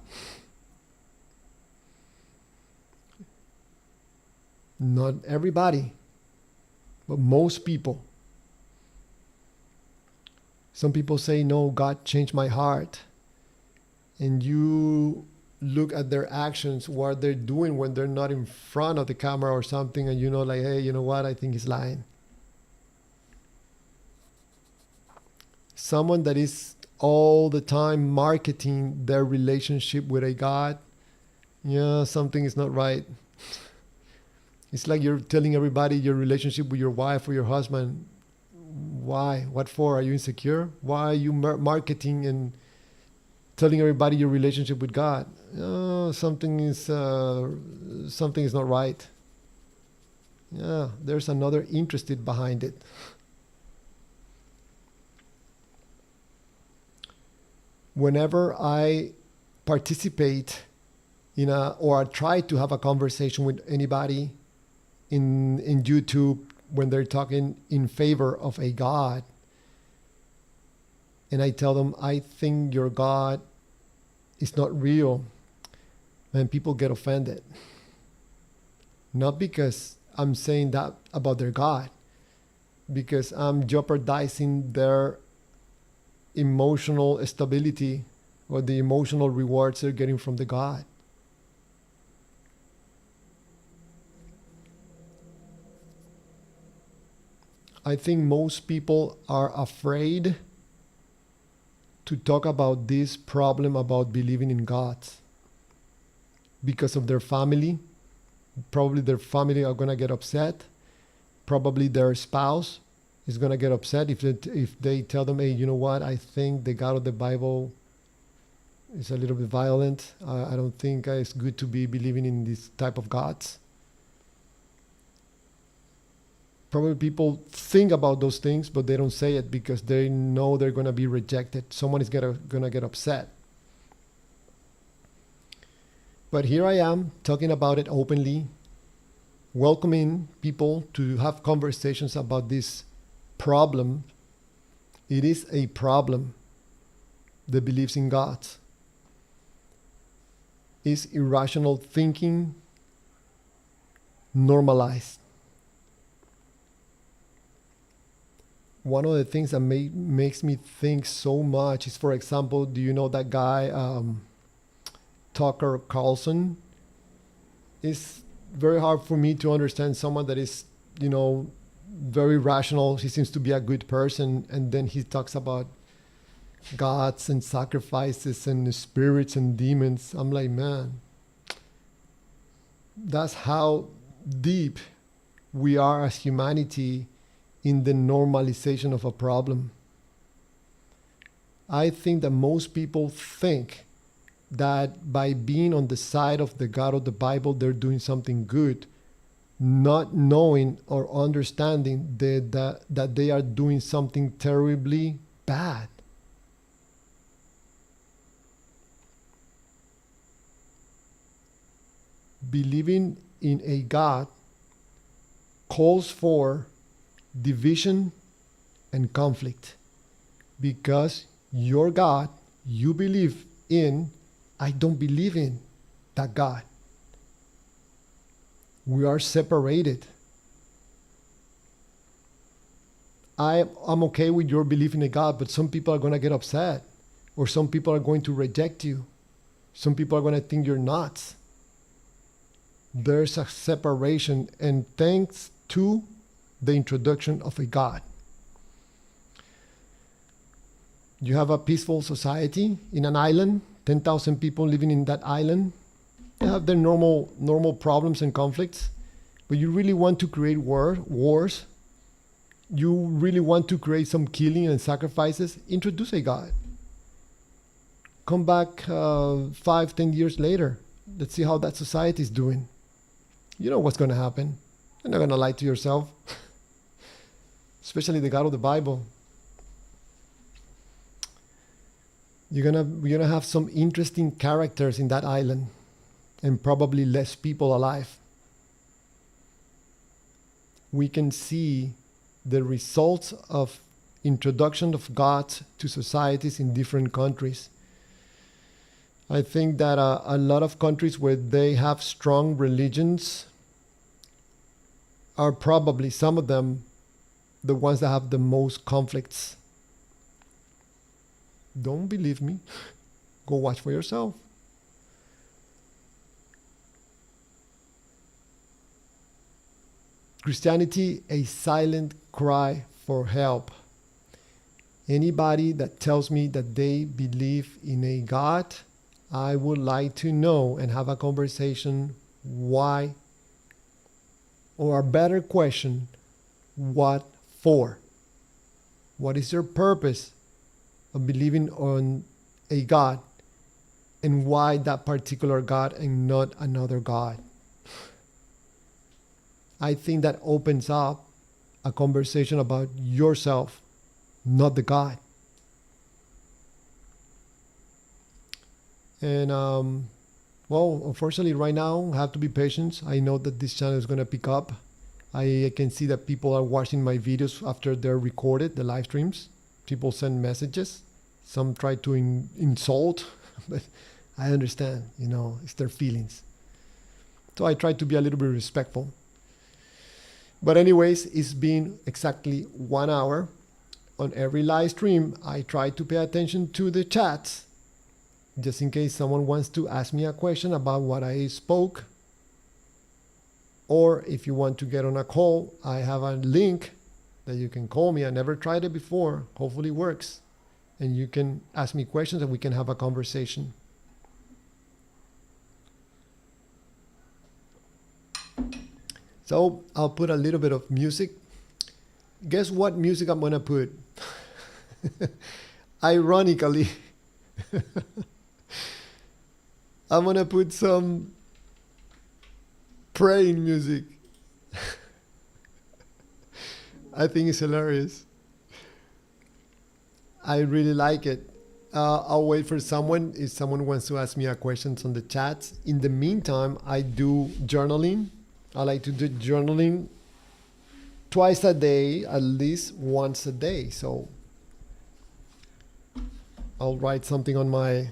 Not everybody, but most people. Some people say, no, God changed my heart. And you look at their actions, what they're doing when they're not in front of the camera or something, and you know, like, hey, you know what? I think he's lying. Someone that is all the time marketing their relationship with a God, yeah, something is not right. It's like you're telling everybody your relationship with your wife or your husband. Why? What for? Are you insecure? Why are you marketing and telling everybody your relationship with God? Oh, something is not right. Yeah, there's another interested behind it. Whenever I participate or I try to have a conversation with anybody in YouTube when they're talking in favor of a God, and I tell them, I think your God is not real, and people get offended. Not because I'm saying that about their God, because I'm jeopardizing their emotional stability or the emotional rewards they're getting from the God. I think most people are afraid to talk about this problem about believing in God because of their family. Probably their family are going to get upset. Probably their spouse is going to get upset if they tell them, hey, you know what? I think the God of the Bible is a little bit violent. I don't think it's good to be believing in this type of gods. Probably people think about those things, but they don't say it because they know they're going to be rejected. Someone is going to get upset. But here I am talking about it openly, welcoming people to have conversations about this problem. It is a problem that believes in God. Is irrational thinking normalized? One of the things that makes me think so much is, for example, do you know that guy, Tucker Carlson? It's very hard for me to understand someone that is, very rational. He seems to be a good person. And then he talks about gods and sacrifices and spirits and demons. I'm like, man, that's how deep we are as humanity in the normalization of a problem. I think that most people think that by being on the side of the God of the Bible, they're doing something good. not knowing or understanding that they are doing something terribly bad. Believing in a God calls for division and conflict, because your God you believe in, I don't believe in that God. We are separated. I'm okay with your belief in a God, but some people are going to get upset, or some people are going to reject you. Some people are going to think you're nuts. There's a separation, and thanks to the introduction of a God. You have a peaceful society in an island, 10,000 people living in that island. They have their normal problems and conflicts, but you really want to create wars. You really want to create some killing and sacrifices. Introduce a God. Come back 5-10 years later. Let's see how that society is doing. You know what's going to happen. You're not going to lie to yourself. Especially the God of the Bible. You're gonna have some interesting characters in that island, and probably less people alive. We can see the results of introduction of God to societies in different countries. I think that a lot of countries where they have strong religions are probably, some of them, the ones that have the most conflicts. Don't believe me? Go watch for yourself. Christianity, a silent cry for help. Anybody that tells me that they believe in a God, I would like to know and have a conversation why, or a better question, what for? What is your purpose of believing on a God, and why that particular God and not another God? I think that opens up a conversation about yourself, not the God. And well, unfortunately right now I have to be patient. I know that this channel is going to pick up. I can see that people are watching my videos after they're recorded, the live streams. People send messages. Some try to insult, but I understand, it's their feelings. So I try to be a little bit respectful. But anyways, it's been exactly 1 hour. On every live stream, I try to pay attention to the chats, just in case someone wants to ask me a question about what I spoke. Or if you want to get on a call, I have a link that you can call me. I never tried it before. Hopefully it works. And you can ask me questions and we can have a conversation. So I'll put a little bit of music. Guess what music I'm going to put? Ironically, I'm going to put some praying music. I think it's hilarious. I really like it. I'll wait for someone if someone wants to ask me a question on the chat. In the meantime, I do journaling. I like to do journaling twice a day, at least once a day. So I'll write something on my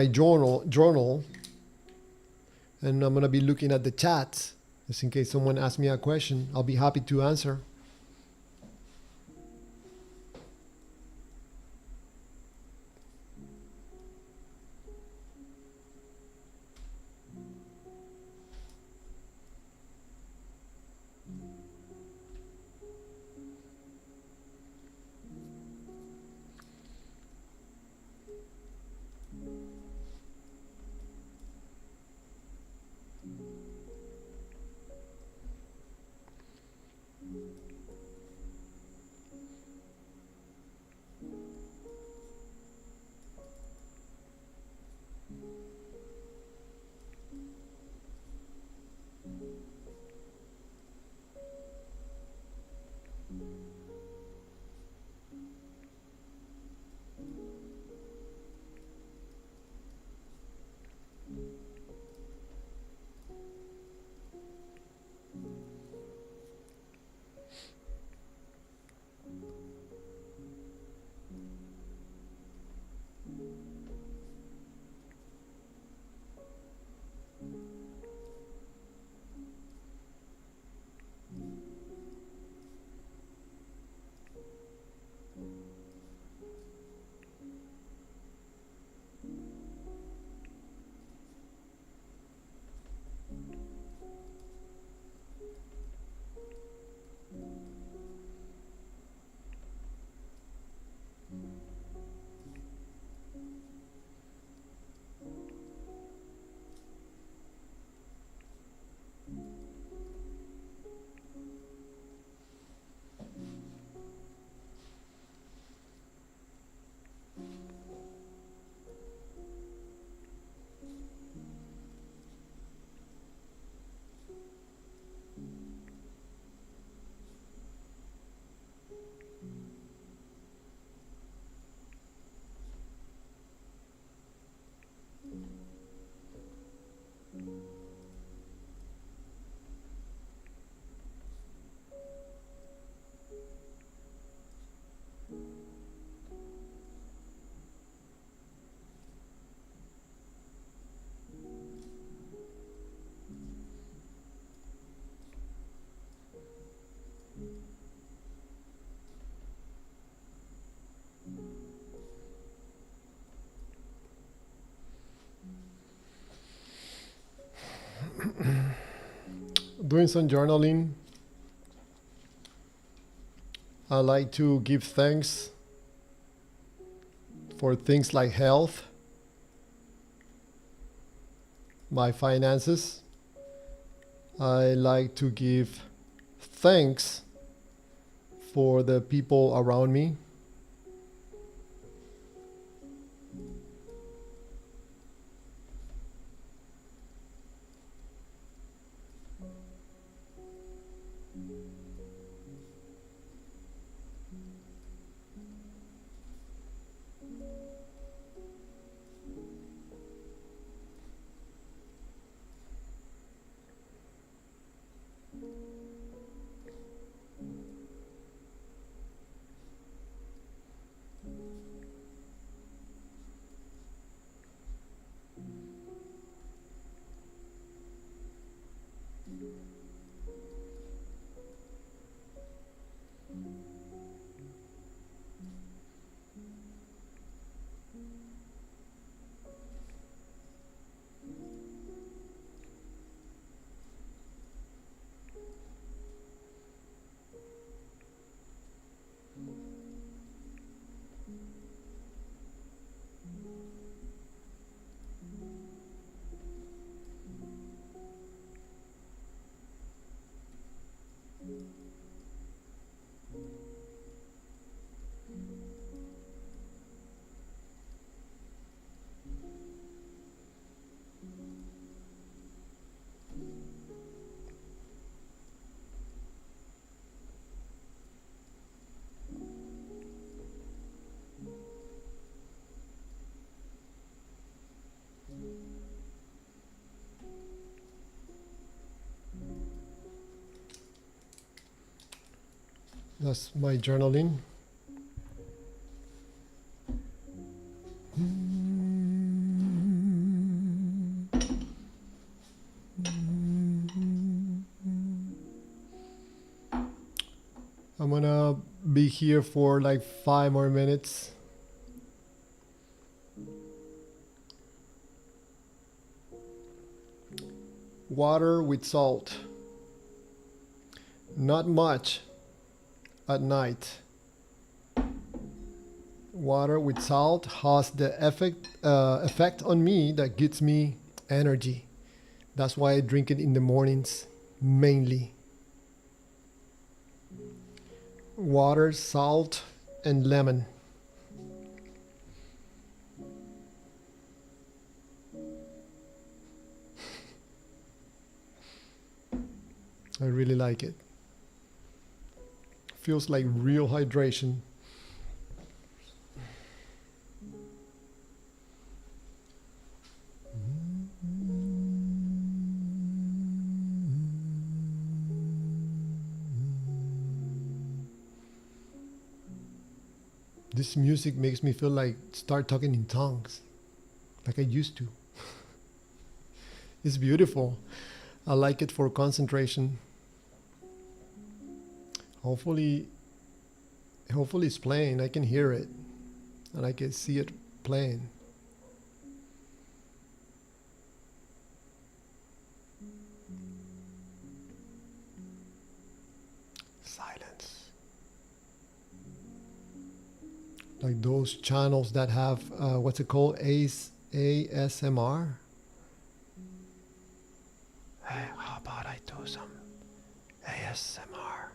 journal, and I'm gonna be looking at the chat just in case someone asks me a question. I'll be happy to answer. doing some journaling. I like to give thanks for things like health, my finances. I like to give thanks for the people around me. That's my journaling. I'm gonna be here for like 5 more minutes. Water with salt. Not much at night. Water with salt has the effect on me that gives me energy. That's why I drink it in the mornings mainly. Water, salt, and lemon. I really like it. Feels like real hydration. This music makes me feel like start talking in tongues, like I used to. It's beautiful. I like it for concentration. Hopefully, hopefully it's playing. I can hear it, and I can see it playing. Silence. Like those channels that have what's it called? ASMR. Hey, how about I do some ASMR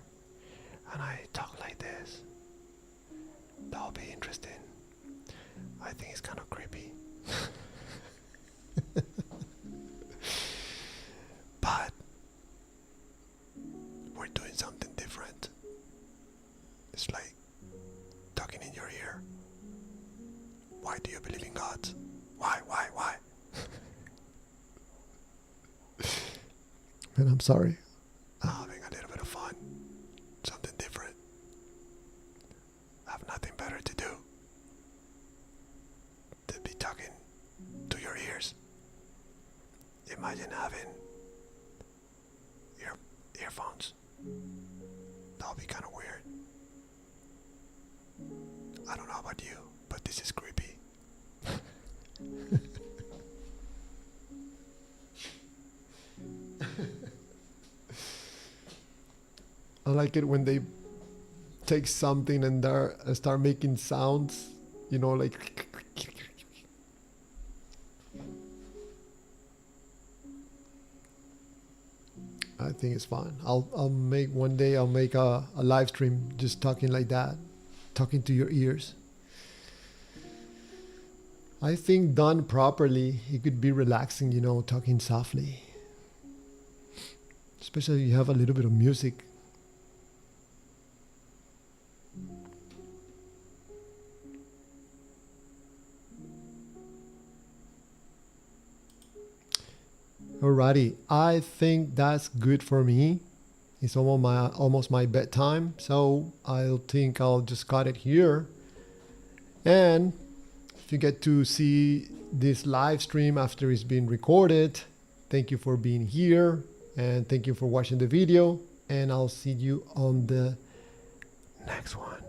and I talk like this? That'll be interesting. I think it's kind of creepy. But we're doing something different. It's like talking in your ear. Why do you believe in God? Why? Man, I'm sorry. I'm having a little bit of fun. Something different. I have nothing better to do than be talking to your ears. Imagine having earphones. That would be kind of weird. I don't know about you, but this is creepy. like it when they take something and they start making sounds, you know, like. I think it's fun. I'll make one day. I'll make a live stream just talking like that, talking to your ears. I think done properly, it could be relaxing. You know, talking softly, especially if you have a little bit of music. Alrighty, I think that's good for me. It's almost my bedtime, so I think I'll just cut it here. And if you get to see this live stream after it's been recorded, thank you for being here and thank you for watching the video. And I'll see you on the next one.